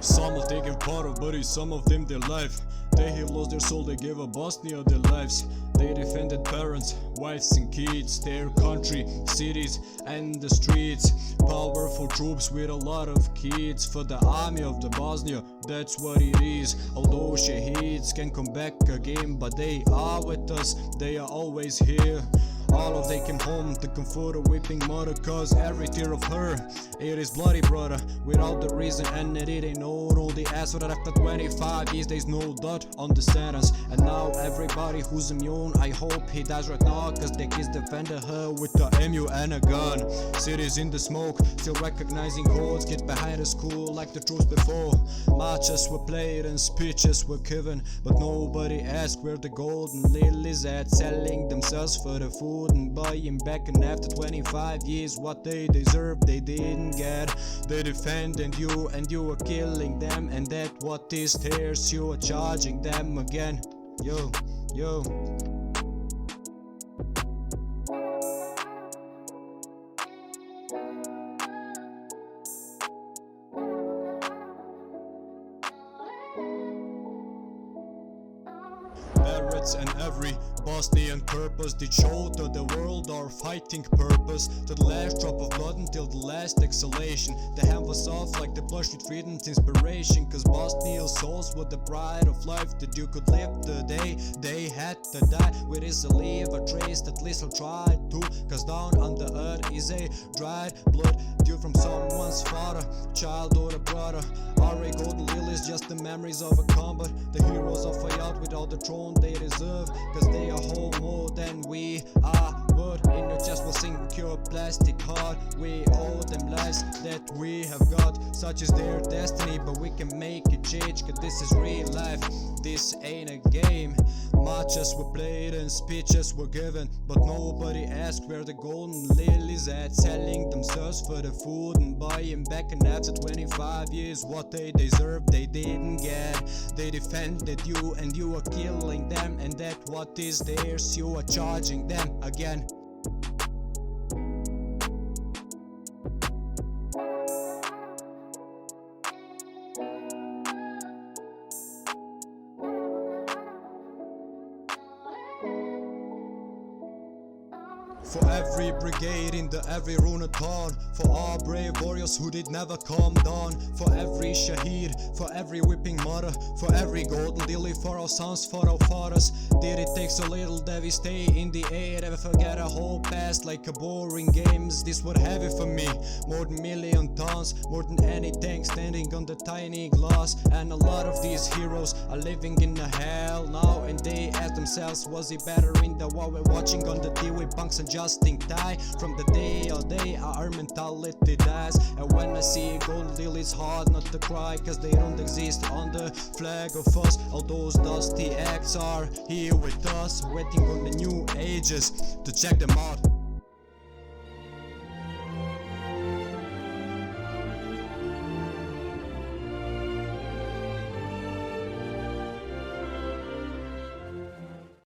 Some of taken part of bodies, some of them their life. They have lost their soul, they gave up Bosnia their lives. They defended parents, wives and kids, their country, cities and the streets. Powerful troops with a lot of kids for the army of the Bosnia, that's what it is. Although shaheeds can come back again, but they are with us, they are always here. All of they came home to comfort a weeping mother, cause every tear of her, it is bloody brother, without the reason, and it ain't no rule. The ass for after 25 years, there's no dot on the sentence. And now everybody who's immune, I hope he dies right now, cause the kids defended her with the MU and a gun. Cities in the smoke, still recognizing codes, get behind the school like the troops before. Marches were played and speeches were given, but nobody asked where the golden lilies at, selling themselves for the food and buying back, and after 25 years what they deserve they didn't get. They defended you and you are killing them, and that what is theirs you are charging them again. Yo. Barretts and every Bosnian purpose did show to the world our fighting purpose, to the last drop of blood until the last exhalation. The hand was off like the blush with freedom's inspiration, cause Bosnian souls were the pride of life, that you could live the day they had to die. With easily a trace that least I'll try to, cause down on the earth is a dried blood due from someone's father, child or a brother. Our golden lilies, just the memories of a combat. The heroes of fight out without the throne they deserve, cause they are whole more than we are. Wood in your chest will sink your plastic heart. We owe them lives that we have got, such is their destiny, but we can make it change, cause this is real life, this ain't a game. Marches were played and speeches were given, but nobody asked where the golden lilies at, selling themselves for the food and buying back, and after 25 years what they deserve they didn't get. They defended you and you are killing them, and that what is theirs you are charging them again. For every brigade in the every runa town, for all brave warriors who did never come down, for every shaheed, for every weeping mother, for every golden lily, for our sons, for our fathers. Did it take so little that we stay in the air, ever forget our whole past like a boring games? This would heavy for me, more than million tons, more than any tank standing on the tiny glass. And a lot of these heroes are living in a hell now, and they ask themselves, was it better in the war we're watching on the TV punks and adjusting tie? From the day or day our mentality dies, and when I see gold lilies hard not to cry, cause they don't exist on the flag of us. All those dusty acts are here with us, waiting on the new ages to check them out.